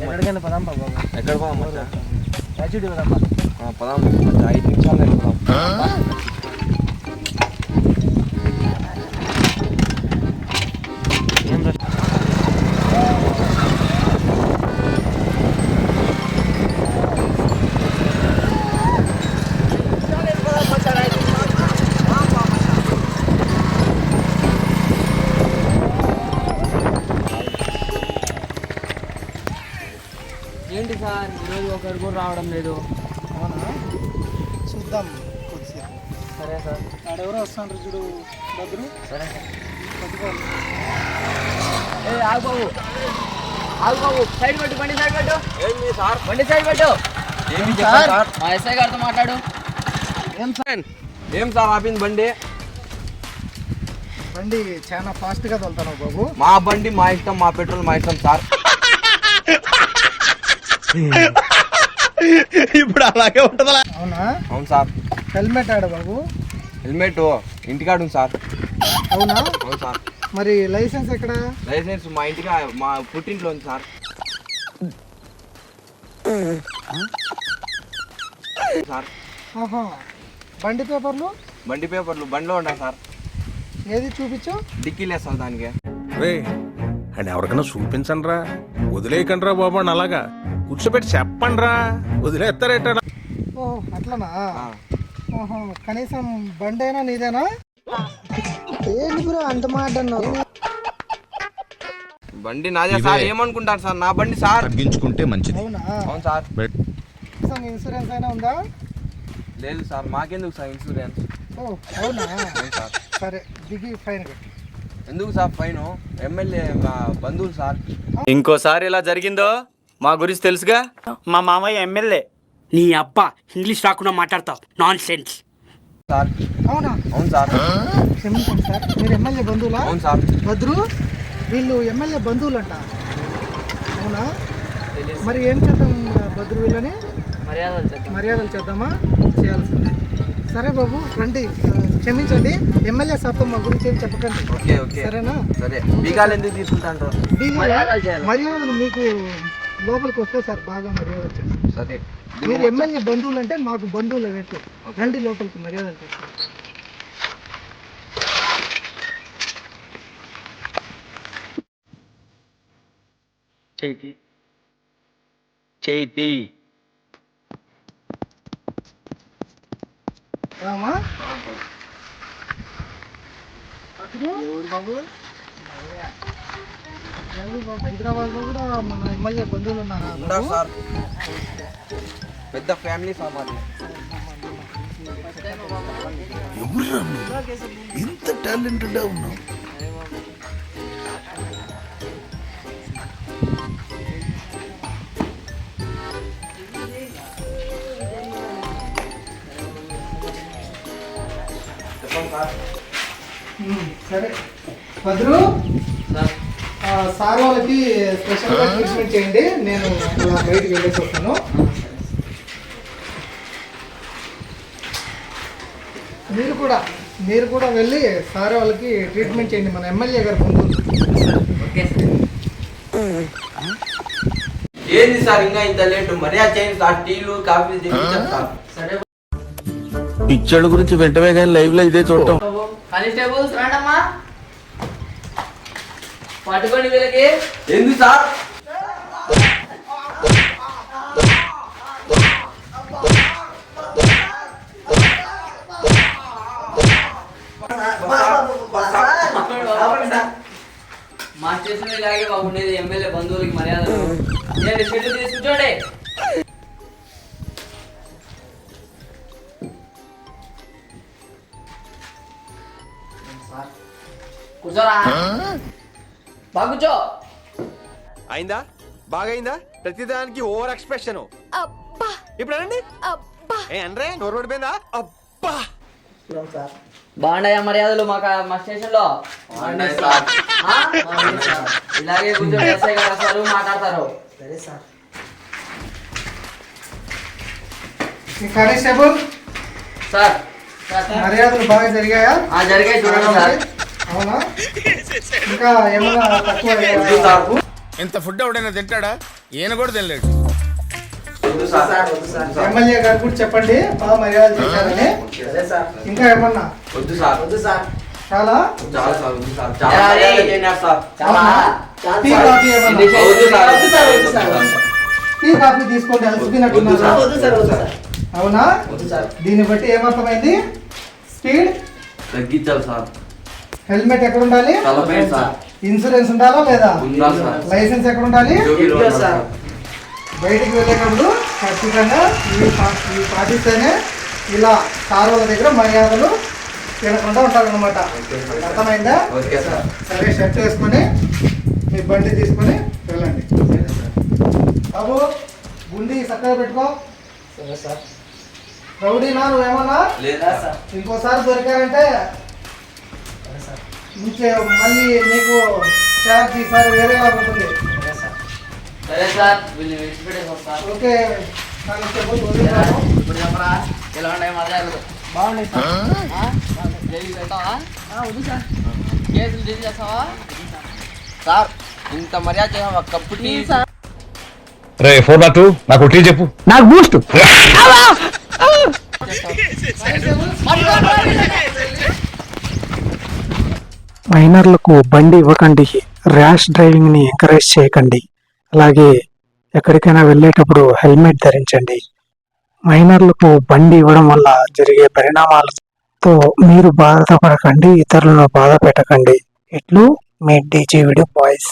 ఎక్కడికైనా పదాం బాబా. ఎక్కడ పోదాం మచ్చా? యాక్చువల్లీ పదాం. పదాం 5 నిమిషాలు వెళ్ళిపోదాం. ఏంటి సార్ ఈరోజు ఒకరు కూడా రావడం లేదు? అవునా, చూద్దాం కొద్దిసేపు. సరే సార్. ఆడెవరో వస్తాను చూడు బద్రు. సరే సార్. పట్టుకోవాలి. ఆగు బాబు, ఆగు బాబు, సైడ్ పెట్టు, బండి సైడ్ పెట్టు. ఏంటి సార్? బండి సైడ్ పెట్టు. ఏమి చెప్పారు సార్? మా ఎస్ఐ గారితో మాట్లాడు. ఏం సార్ ఆపింది బండి? బండి చాలా ఫాస్ట్గా తోలుతున్నావు బాబు. మా బండి మా ఇష్టం, మా పెట్రోల్ మా ఇష్టం సార్. ఇప్పుడు అలాగే ఉంటుందా? అవునా? అవును సార్. హెల్మెట్ ఆడ బాబు. హెల్మెట్ ఇంటికాడ ఉంది సార్. అవునా? అవును సార్. మరి లైసెన్స్ ఎక్కడ? లైసెన్స్ మా ఇంటికి మా పుట్టింట్లో ఉంది సార్. సార్ ఆహా, బండి పేపర్లు? బండి పేపర్లు బండిలో ఉంటాయి సార్. ఏది చూపించు. డిక్కీలు వేస్తాం దానికి. రే అండ్ ఎవరికైనా చూపించండి రా, వదిలేయకండి రా బాబు అని. అలాగా కూర్చోబెట్టి చెప్పండి రా, వదిలేస్తారేట. ఓ అట్లనా? ఓహో, కనీసం బండి అయినా నీదేనా? ఏంటి బ్రో అంత మాట అన్నావు? బండి నాదే సార్. ఏమనుకుంటారు సార్? నా బండి సార్. తగ్గించుకుంటే మంచిది. అవునా? అవును సార్. ఇన్సూరెన్స్ అయినా ఉందా? లేదు సార్. మాకెందుకు సార్ ఇన్సూరెన్స్? ఓ అవునా? అవును సార్. సరే దిగి ఫైన్. ఎందుకు సార్ ఫైన్? ఎమ్మెల్యే మా బంధువులు సార్. ఇంకోసారి ఇలా జరిగిందో మా గురించి తెలుసుగా. మా మామయ్య ఎమ్మెల్యే. నీ అబ్బా ఇంగ్లీష్ రాకుండా మాట్లాడతావు, నాన్ సెన్స్. సార్ అవునా? అవును సార్. క్షమించండి సార్, మీరు ఎమ్మెల్యే బంధువులా? అవును సార్. భద్రు, వీళ్ళు ఎమ్మెల్యే బంధువులంట. అవునా? మరి ఏం చేద్దాం భద్రు వీళ్ళని? మర్యాదలు చేద్దామా? చేయాల్సిందే. సరే బాబు రండి. క్షమించండి, ఎమ్మెల్యే సార్తో మా గురించి ఏం చెప్పకండి. ఓకే ఓకే సరేనా? సరే. బీగాలు ఎందుకు తీసుకుంటాను? మర్యాదలు మీకు లోపలికి వస్తే సార్ బాగా మర్యాదలు చేస్తారు. సరే. మీరు ఎమ్మెల్యే బంధువులు అంటే మాకు బంధువులు వేట్లు. రండి లోపలికి, మర్యాదలు చేస్తారు. చేతి రామా బాబు, హైదరాబాద్ లో కూడా మన ఎమ్మెల్యే బంధువులు ఉన్నారా సార్? పెద్ద ఫ్యామిలీ సార్ మాది. ఇంత టాలెంటెడ్ ఉన్నావు. సరే భద్రు, సార్ వాళ్ళకి స్పెషల్గా ట్రీట్మెంట్ చేయండి. నేను బయటికి వెళ్ళేసి వస్తాను. మీరు కూడా వెళ్ళి సార్ వాళ్ళకి ట్రీట్మెంట్ చేయండి, మన ఎమ్మెల్యే గారు బంధువులు. ఏంది సార్ ఇంకా ఇంత లేటు? మర్యాద చేయండి సార్. టీలు కాఫీలు చేయించాం సార్. పిచ్చోళ్ళ గురించి వెంటనే కానీ లైవ్ లో ఇదే చూడటం. కానిస్టేబుల్స్ రాండమ్మా, పట్టుకోండి వీళ్ళకి. ఎందుకు సార్? మా స్టేషన్ ఇలాగే బాగుండేది. ఎమ్మెల్యే బంధువులకి మర్యాదలు. నేను షెడ్యూల్ తీసి కూర్చోండి. కూర్చోరా, బాగా కూర్చో. అయిందా? బాగైందా? ప్రతిదానికి ఓవర్ ఎక్స్ప్రెషన్. ఇప్పుడు అనండి. అంటే నోరు పడిపోయిందా? అబ్బా బాగున్నాయా మర్యాదలు మా స్టేషన్ లో? ఇలాగే కూర్చొని ఎస్ఐ గారు వస్తారు, మాట్లాడతారు. సరే సార్. కానిస్టేబుల్ సార్ మర్యాదలు బాగా జరిగాయా? జరిగాయి చూడండి సార్. అవునా? ఇంకా ఏమన్నా తక్కువ వద్దు సార్. ఇంత ఫుడ్ ఎవడైనా తింటాడా? ఈయన కూడా తినలేడు. వద్దు సార్. వద్దు సార్. ఎమ్మెల్యే గారు కూడా చెప్పండి బాగా మర్యాద చేశారని. ఇంకా ఏమన్నా? వద్దు సార్. వద్దు సార్. చాలా చాలా సార్. వద్దు సార్. చాలా మర్యాద చేయండి సార్. అవునా? టీ కాఫీ ఏమన్నా? వద్దు సార్. వద్దు సార్. వద్దు సార్. టీ కాఫీ తీసుకోండి, అలసిపోయినట్టున్నారు. అవునా? దీన్ని బట్టి ఏమర్థమైంది? స్పీడ్ తగ్గించాలి సార్. హెల్మెట్ ఎక్కడ ఉండాలి? తలపై సార్. ఇన్సూరెన్స్ ఉండాలా లేదా? ఉండాలి సార్. లైసెన్స్ ఎక్కడ ఉండాలి? జోబీలో ఉండాలి సార్. బయటికి వెళ్ళేటప్పుడు ఖచ్చితంగా ఇవి పాటిస్తేనే ఇలా కారు వాళ్ళ దగ్గర మర్యాదలు తినకుండా ఉంటారనమాట. అర్థమైందా? Okay sir. సరే, షర్ట్ వేసుకొని మీ బండి తీసుకొని వెళ్ళండి. బాబు, గుండి చక్కగా పెట్టుకో. సరే సార్. రౌడీనా నువ్వేమన్నా? లేదా సార్. ఇంకోసారి దొరికారంటే ఇంకే మళ్ళీ నీకు చార్జ్ ఈసారి వేరేలా ఉంటుంది. సరే సార్, వీళ్ళు విడిచిపెట్టేసి వస్తారు. ఓకే, కానిస్టేబుల్ వదిలేసాను. ఇప్పుడు చెప్పరా ఎలా ఉన్నాయి మర్యాదలు? బాగున్నాయి సార్. జైలుకి వెళ్తావా? వద్దు సార్. కేసులు డీల్ చేస్తావా? సార్, ఇంత మర్యాద చేసావా? Cup tea sir. రే 402 నాకు టీ చెప్పు. నాకు బూస్ట్. మైనర్లకు బండి ఇవ్వకండి, ర్యాష్ డ్రైవింగ్ ని ఎంకరేజ్ చేయకండి, అలాగే ఎక్కడికైనా వెళ్ళేటప్పుడు హెల్మెట్ ధరించండి. మైనర్లకు బండి ఇవ్వడం వల్ల జరిగే పరిణామాలతో మీరు బాధపడకండి, ఇతరులను బాధ పెట్టకండి. ఇట్లు మీ డీజే వీడియో బాయ్స్.